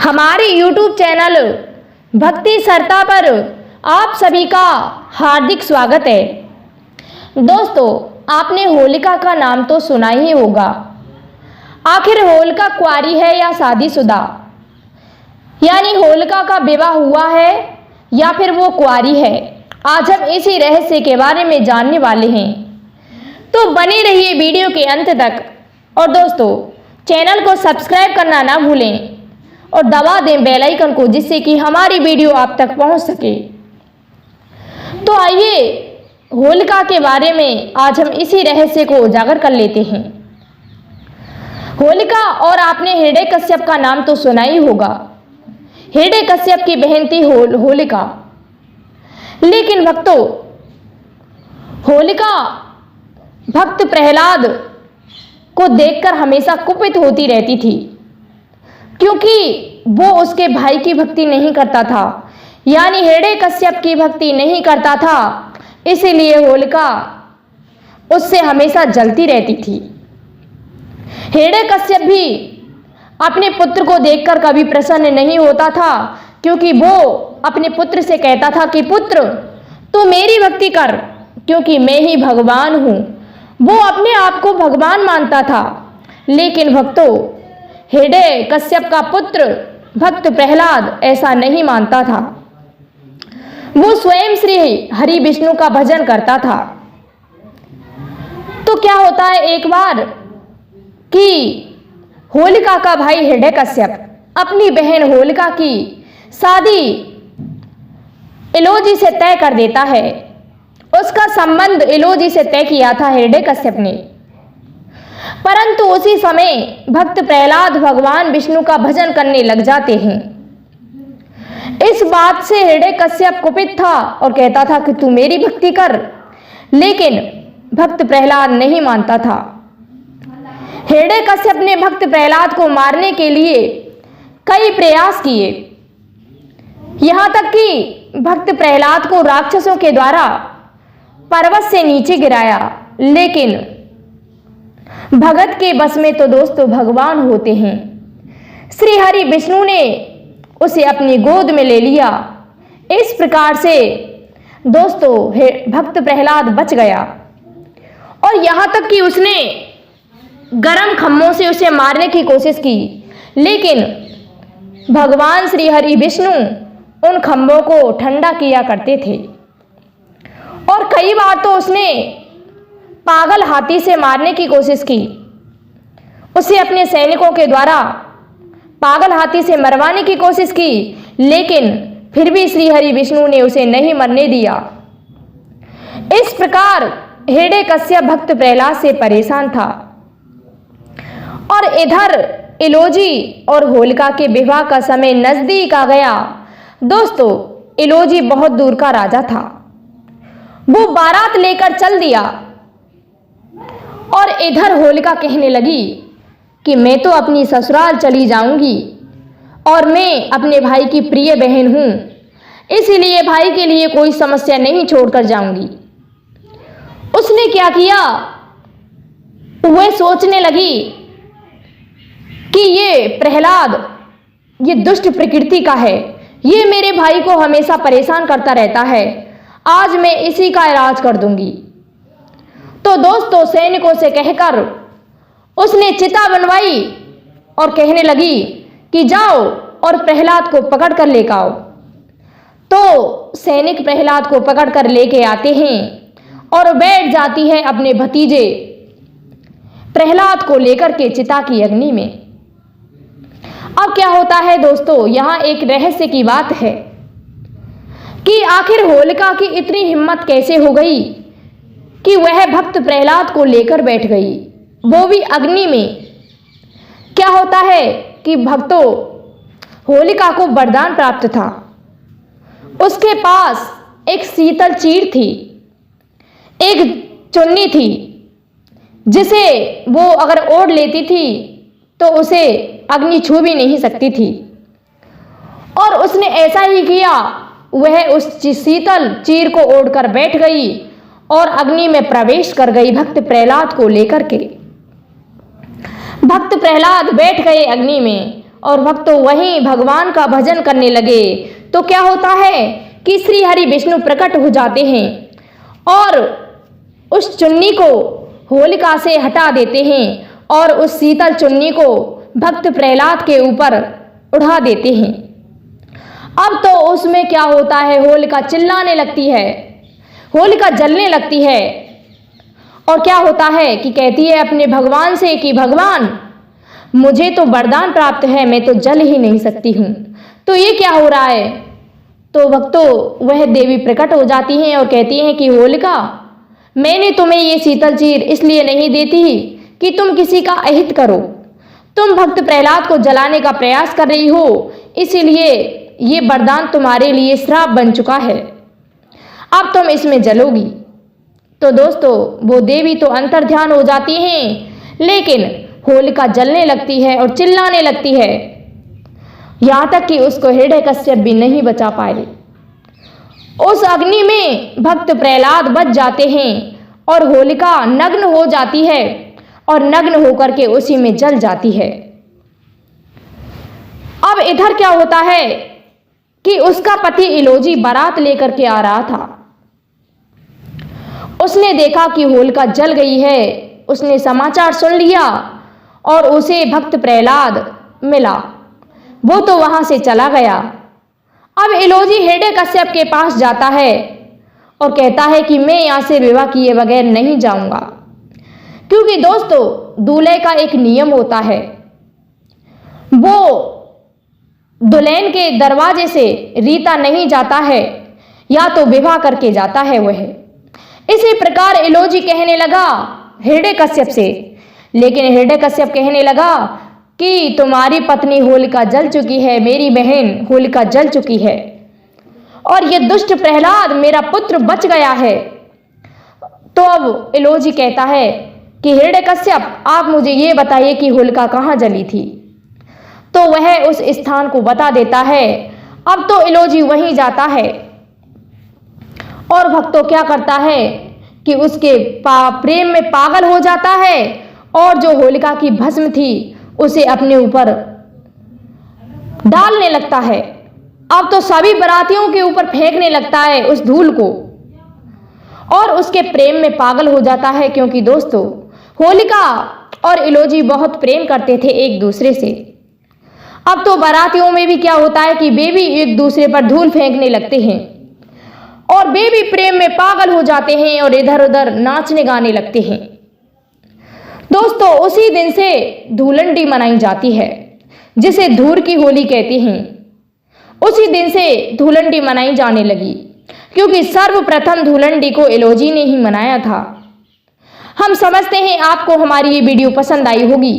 हमारे YouTube channel भक्ति सरता पर आप सभी का हार्दिक स्वागत है। दोस्तों, आपने होलिका का नाम तो सुना ही होगा। आखिर होलिका कुंवारी है या शादीशुदा, यानी होलिका का विवाह हुआ है या फिर वो कुंवारी है। आज हम इसी रहस्य के बारे में जानने वाले हैं, तो बने रहिए वीडियो के अंत तक। और दोस्तों, चैनल को सब्सक्राइब करना ना भूलें और दबा दें बेल आइकन को, जिससे कि हमारी वीडियो आप तक पहुंच सके। तो आइए होलिका के बारे में आज हम इसी रहस्य को उजागर कर लेते हैं। होलिका, और आपने हिरण्यकश्यप का नाम तो सुना ही होगा। हिरण्यकश्यप की बहन थी होलिका। लेकिन भक्तों, होलिका भक्त प्रहलाद को देखकर हमेशा कुपित होती रहती थी, क्योंकि वो उसके भाई की भक्ति नहीं करता था, यानी हिरण्यकश्यप की भक्ति नहीं करता था। इसीलिए होलिका उससे हमेशा जलती रहती थी। हिरण्यकश्यप भी अपने पुत्र को देखकर कभी प्रसन्न नहीं होता था, क्योंकि वो अपने पुत्र से कहता था कि पुत्र, तू मेरी भक्ति कर, क्योंकि मैं ही भगवान हूँ। वो अपने आप को भगवान मानता था। लेकिन भक्तों, हिरण्यकश्यप का पुत्र भक्त प्रहलाद ऐसा नहीं मानता था। वो स्वयं श्री हरि विष्णु का भजन करता था। तो क्या होता है, एक बार कि होलिका का भाई हिरण्यकश्यप अपनी बहन होलिका की शादी एलोजी से तय कर देता है। उसका संबंध एलोजी से तय किया था हिरण्यकश्यप ने। परंतु उसी समय भक्त प्रहलाद भगवान विष्णु का भजन करने लग जाते हैं। इस बात से हिरण्यकश्यप कुपित था और कहता था कि तू मेरी भक्ति कर, लेकिन भक्त प्रहलाद नहीं मानता था। हिरण्यकश्यप ने भक्त प्रहलाद को मारने के लिए कई प्रयास किए, यहाँ तक कि भक्त प्रहलाद को राक्षसों के द्वारा पर्वत से नीचे गिराया। लेकिन भगत के बस में तो दोस्तों भगवान होते हैं। श्री हरि विष्णु ने उसे अपनी गोद में ले लिया। इस प्रकार से दोस्तों भक्त प्रहलाद बच गया, और यहाँ तक कि उसने गरम खम्भों से उसे मारने की कोशिश की, लेकिन भगवान श्री हरि विष्णु उन खम्भों को ठंडा किया करते थे। और कई बार तो उसने पागल हाथी से मारने की कोशिश की। उसे अपने सैनिकों के द्वारा पागल हाथी से मरवाने की कोशिश की, लेकिन फिर भी श्री हरि विष्णु ने उसे नहीं मरने दिया। इस प्रकार हिरण्यकश्यप भक्त प्रहलाद से परेशान था। और इधर एलोजी और होलिका के विवाह का समय नजदीक आ गया। दोस्तों, एलोजी बहुत दूर का राजा था। वो बारात लेकर चल दिया, और इधर होलिका कहने लगी कि मैं तो अपनी ससुराल चली जाऊंगी, और मैं अपने भाई की प्रिय बहन हूं, इसीलिए भाई के लिए कोई समस्या नहीं छोड़कर जाऊंगी। उसने क्या किया, वह सोचने लगी कि ये प्रहलाद ये दुष्ट प्रकृति का है, ये मेरे भाई को हमेशा परेशान करता रहता है, आज मैं इसी का इलाज कर दूंगी। तो दोस्तों, सैनिकों से कहकर उसने चिता बनवाई और कहने लगी कि जाओ और प्रहलाद को पकड़ कर लेकर आओ। तो सैनिक प्रहलाद को पकड़ कर लेके आते हैं और बैठ जाती है अपने भतीजे प्रहलाद को लेकर के चिता की अग्नि में। अब क्या होता है दोस्तों, यहाँ एक रहस्य की बात है कि आखिर होलिका की इतनी हिम्मत कैसे हो गई कि वह भक्त प्रहलाद को लेकर बैठ गई, वो भी अग्नि में। क्या होता है कि भक्तों, होलिका को वरदान प्राप्त था। उसके पास एक शीतल चीर थी, एक चुन्नी थी, जिसे वो अगर ओढ़ लेती थी तो उसे अग्नि छू भी नहीं सकती थी। और उसने ऐसा ही किया, वह उस शीतल चीर को ओढ़कर बैठ गई और अग्नि में प्रवेश कर गई भक्त प्रहलाद को लेकर के। भक्त प्रहलाद बैठ गए अग्नि में और भक्त तो वहीं भगवान का भजन करने लगे तो क्या होता है कि श्री हरि विष्णु प्रकट हो जाते हैं और उस चुन्नी को होलिका से हटा देते हैं और उस शीतल चुन्नी को भक्त प्रहलाद के ऊपर उड़ा देते हैं। अब तो उसमें क्या होता है, होलिका चिल्लाने लगती है, होलिका जलने लगती है और क्या होता है कि कहती है अपने भगवान से कि भगवान मुझे तो वरदान प्राप्त है, मैं तो जल ही नहीं सकती हूँ, तो ये क्या हो रहा है। तो भक्तों वह देवी प्रकट हो जाती हैं और कहती हैं कि होलिका मैंने तुम्हें ये शीतल चीर इसलिए नहीं देती कि तुम किसी का अहित करो, तुम भक्त प्रहलाद को जलाने का प्रयास कर रही हो, इसीलिए ये वरदान तुम्हारे लिए श्राप बन चुका है, अब तुम इसमें जलोगी। तो दोस्तों वो देवी तो अंतर्ध्यान हो जाती हैं, लेकिन होलिका जलने लगती है और चिल्लाने लगती है, यहाँ तक कि उसको हिरण्यकश्यप भी नहीं बचा पाए। उस अग्नि में भक्त प्रहलाद बच जाते हैं और होलिका नग्न हो जाती है और नग्न होकर के उसी में जल जाती है। अब इधर क्या होता है कि उसका पति इलोजी बारात लेकर के आ रहा था, उसने देखा कि होलिका जल गई है, उसने समाचार सुन लिया और उसे भक्त प्रहलाद मिला, वो तो वहां से चला गया। अब इलोजी हिरण्यकश्यप के पास जाता है और कहता है कि मैं यहां से विवाह किए बगैर नहीं जाऊंगा, क्योंकि दोस्तों दूल्हे का एक नियम होता है, वो दुल्हन के दरवाजे से रीता नहीं जाता है, या तो विवाह करके जाता है वह। इसी प्रकार इलोजी कहने लगा हिरण्यकश्यप से, लेकिन हिरण्यकश्यप कहने लगा कि तुम्हारी पत्नी होलिका जल चुकी है, मेरी बहन होलिका जल चुकी है, और ये दुष्ट प्रहलाद मेरा पुत्र बच गया है। तो अब इलोजी कहता है कि हिरण्यकश्यप आप मुझे ये बताइए कि होलिका कहाँ जली थी। तो वह उस स्थान को बता देता है। अब तो इलोजी वहीं जाता है और भक्तों क्या करता है कि उसके प्रेम में पागल हो जाता है और जो होलिका की भस्म थी उसे अपने ऊपर डालने लगता है। अब तो सभी बारातियों के ऊपर फेंकने लगता है उस धूल को और उसके प्रेम में पागल हो जाता है, क्योंकि दोस्तों होलिका और इलोजी बहुत प्रेम करते थे एक दूसरे से। अब तो बारातियों में भी क्या होता है कि वे भी एक दूसरे पर धूल फेंकने लगते हैं और वे भी प्रेम में पागल हो जाते हैं और इधर उधर नाचने गाने लगते हैं। दोस्तों उसी दिन से धूलंडी मनाई जाती है, जिसे धूर की होली कहते हैं। उसी दिन से धूलंडी मनाई जाने लगी, क्योंकि सर्वप्रथम धूलंडी को इलोजी ने ही मनाया था। हम समझते हैं आपको हमारी ये वीडियो पसंद आई होगी।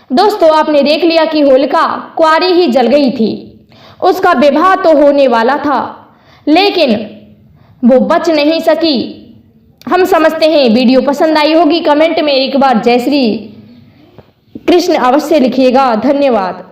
दोस्तों आपने देख लिया कि होलिका कुंवारी ही जल गई थी, उसका विवाह तो होने वाला था, लेकिन वो बच नहीं सकी। हम समझते हैं वीडियो पसंद आई होगी। कमेंट में एक बार जय श्री कृष्ण अवश्य लिखिएगा। धन्यवाद।